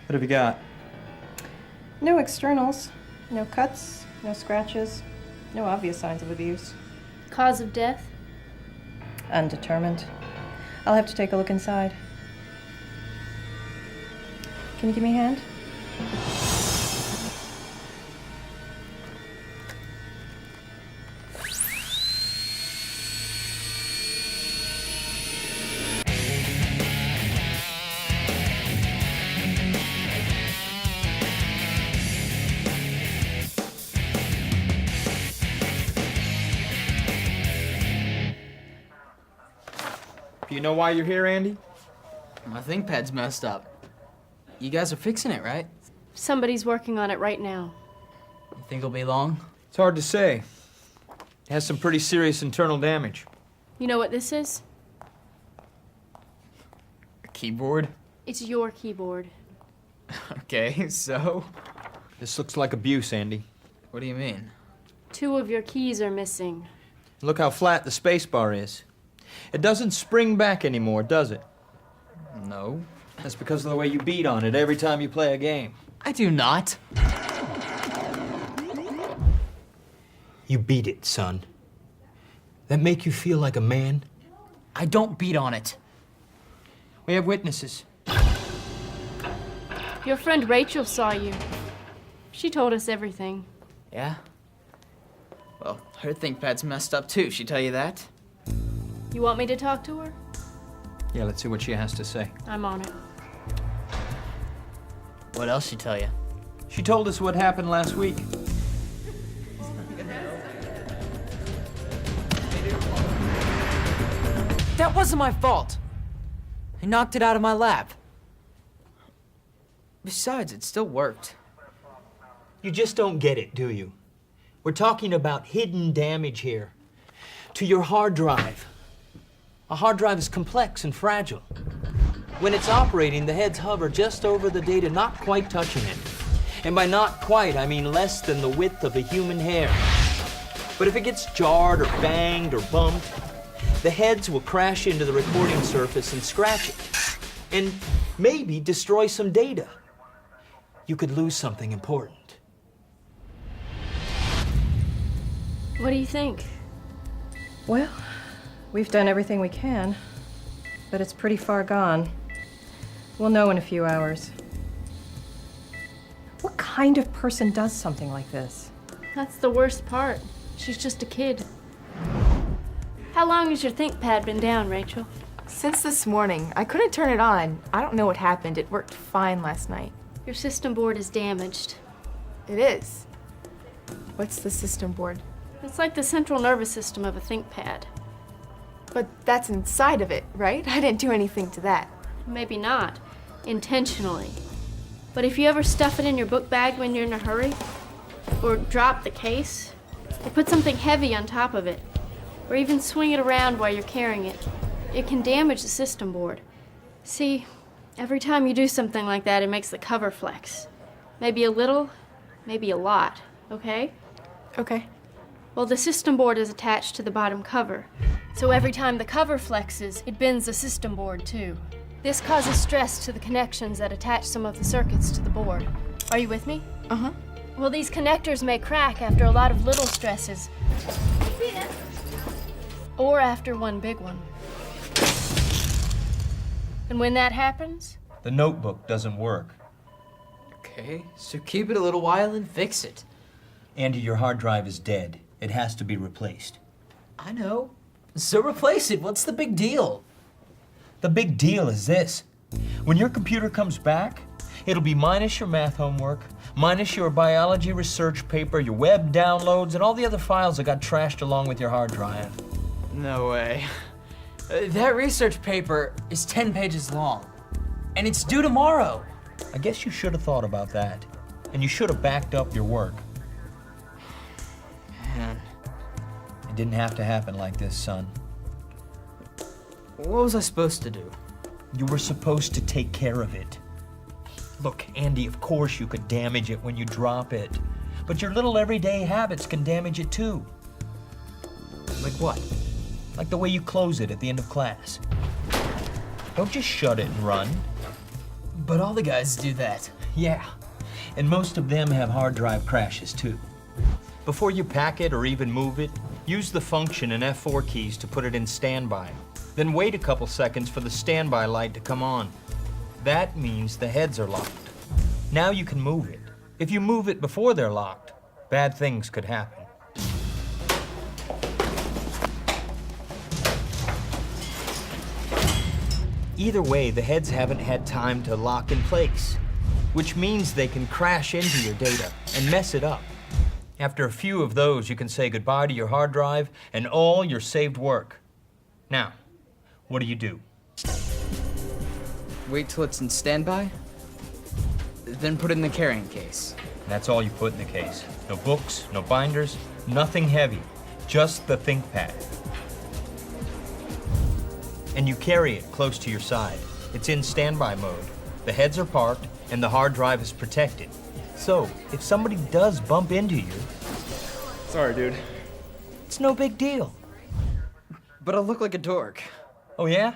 What have you got? No externals, no cuts, no scratches, no obvious signs of abuse. Cause of death? Undetermined. I'll have to take a look inside. Can you give me a hand? Do you know why you're here, Andy? My ThinkPad's messed up. You guys are fixing it, right? Somebody's working on it right now. You think it'll be long? It's hard to say. It has some pretty serious internal damage. You know what this is? A keyboard? It's your keyboard. Okay, so? This looks like abuse, Andy. What do you mean? 2 of your keys are missing. Look how flat the space bar is. It doesn't spring back anymore, does it? No. That's because of the way you beat on it every time you play a game. I do not. You beat it, son. That make you feel like a man? I don't beat on it. We have witnesses. Your friend Rachel saw you. She told us everything. Yeah? Well, her ThinkPad's messed up too. She tell you that? You want me to talk to her? Yeah, let's see what she has to say. I'm on it. What else she tell you? She told us what happened last week. That wasn't my fault. I knocked it out of my lap. Besides, it still worked. You just don't get it, do you? We're talking about hidden damage here. To your hard drive. A hard drive is complex and fragile. When it's operating, the heads hover just over the data, not quite touching it. And by not quite, I mean less than the width of a human hair. But if it gets jarred or banged or bumped, the heads will crash into the recording surface and scratch it. And maybe destroy some data. You could lose something important. What do you think? Well, we've done everything we can, but it's pretty far gone. We'll know in a few hours. What kind of person does something like this? That's the worst part. She's just a kid. How long has your ThinkPad been down, Rachel? Since this morning. I couldn't turn it on. I don't know what happened. It worked fine last night. Your system board is damaged. It is. What's the system board? It's like the central nervous system of a ThinkPad. But that's inside of it, right? I didn't do anything to that. Maybe not, intentionally. But if you ever stuff it in your book bag when you're in a hurry, or drop the case, or put something heavy on top of it, or even swing it around while you're carrying it, it can damage the system board. See, every time you do something like that, it makes the cover flex. Maybe a little, maybe a lot, okay? Okay. Well, the system board is attached to the bottom cover. So every time the cover flexes, it bends the system board too. This causes stress to the connections that attach some of the circuits to the board. Are you with me? Uh-huh. Well, these connectors may crack after a lot of little stresses. Or after one big one. And when that happens? The notebook doesn't work. Okay, so keep it a little while and fix it. Andy, your hard drive is dead. It has to be replaced. I know. So replace it. What's the big deal? The big deal is this. When your computer comes back, it'll be minus your math homework, minus your biology research paper, your web downloads, and all the other files that got trashed along with your hard drive. No way. That research paper is 10 pages long. And it's due tomorrow. I guess you should have thought about that. And you should have backed up your work. Man. It didn't have to happen like this, son. What was I supposed to do? You were supposed to take care of it. Look, Andy, of course you could damage it when you drop it. But your little everyday habits can damage it too. Like what? Like the way you close it at the end of class. Don't just shut it and run. But all the guys do that. Yeah, and most of them have hard drive crashes too. Before you pack it or even move it, use the function and F4 keys to put it in standby. Then wait a couple seconds for the standby light to come on. That means the heads are locked. Now you can move it. If you move it before they're locked, bad things could happen. Either way, the heads haven't had time to lock in place, which means they can crash into your data and mess it up. After a few of those, you can say goodbye to your hard drive and all your saved work. Now, what do? Wait till it's in standby, then put it in the carrying case. That's all you put in the case. No books, no binders, nothing heavy, just the ThinkPad. And you carry it close to your side. It's in standby mode. The heads are parked and the hard drive is protected. So, if somebody does bump into you, Sorry, dude. it's no big deal. But I'll look like a dork. Oh yeah?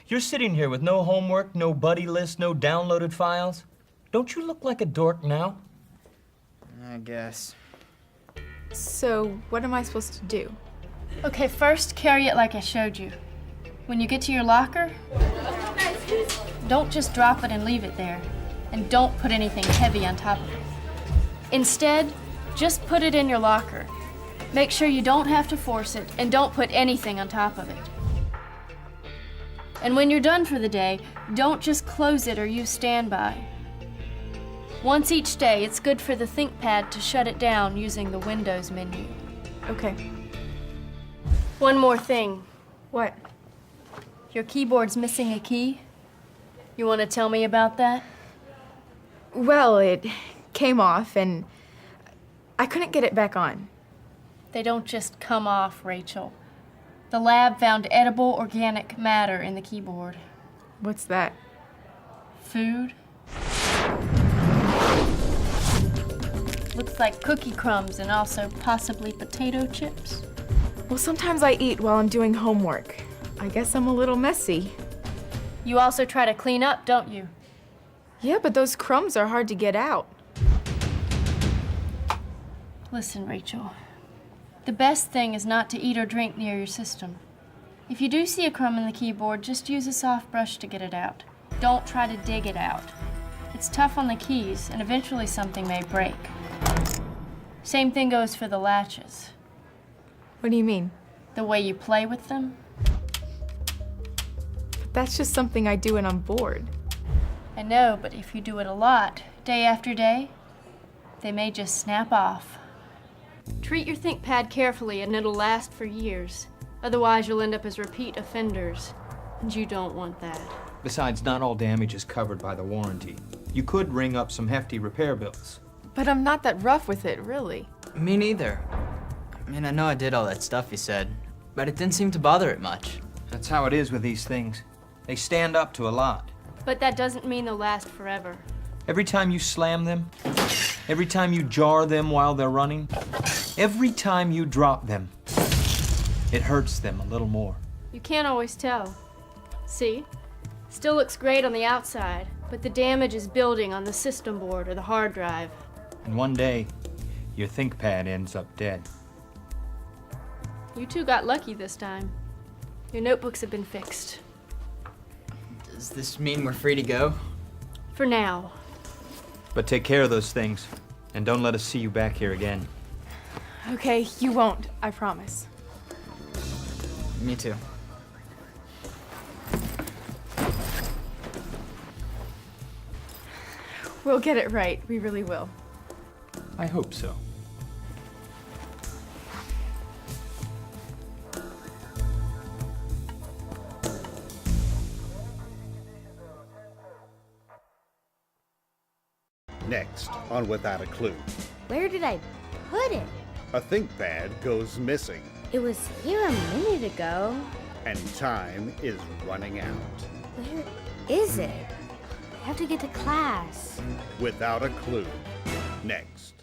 You're sitting here with no homework, no buddy list, no downloaded files. Don't you look like a dork now? I guess. So, what am I supposed to do? Okay, first carry it like I showed you. When you get to your locker, don't just drop it and leave it there. And don't put anything heavy on top of it. Instead, just put it in your locker. Make sure you don't have to force it, and don't put anything on top of it. And when you're done for the day, don't just close it or use standby. Once each day, it's good for the ThinkPad to shut it down using the Windows menu. Okay. One more thing. What? Your keyboard's missing a key. You want to tell me about that? Well, it came off and I couldn't get it back on. They don't just come off, Rachel. The lab found edible organic matter in the keyboard. What's that? Food. Looks like cookie crumbs and also possibly potato chips. Well, sometimes I eat while I'm doing homework. I guess I'm a little messy. You also try to clean up, don't you? Yeah, but those crumbs are hard to get out. Listen, Rachel. The best thing is not to eat or drink near your system. If you do see a crumb in the keyboard, just use a soft brush to get it out. Don't try to dig it out. It's tough on the keys, and eventually something may break. Same thing goes for the latches. What do you mean? The way you play with them. That's just something I do when I'm bored. I know, but if you do it a lot, day after day, they may just snap off. Treat your ThinkPad carefully and it'll last for years. Otherwise, you'll end up as repeat offenders, and you don't want that. Besides, not all damage is covered by the warranty. You could ring up some hefty repair bills. But I'm not that rough with it, really. Me neither. I mean, I know I did all that stuff you said, but it didn't seem to bother it much. That's how it is with these things. They stand up to a lot. But that doesn't mean they'll last forever. Every time you slam them, every time you jar them while they're running, every time you drop them, it hurts them a little more. You can't always tell. See? Still looks great on the outside, but the damage is building on the system board or the hard drive. And one day, your ThinkPad ends up dead. You two got lucky this time. Your notebooks have been fixed. Does this mean we're free to go? For now. But take care of those things, and don't let us see you back here again. Okay, you won't, I promise. Me too. We'll get it right, we really will. I hope so. Next on Without a Clue, Where did I put it? a ThinkPad goes missing, It was here a minute ago. and time is running out. Where is it? I have to get to class. Without a Clue, next.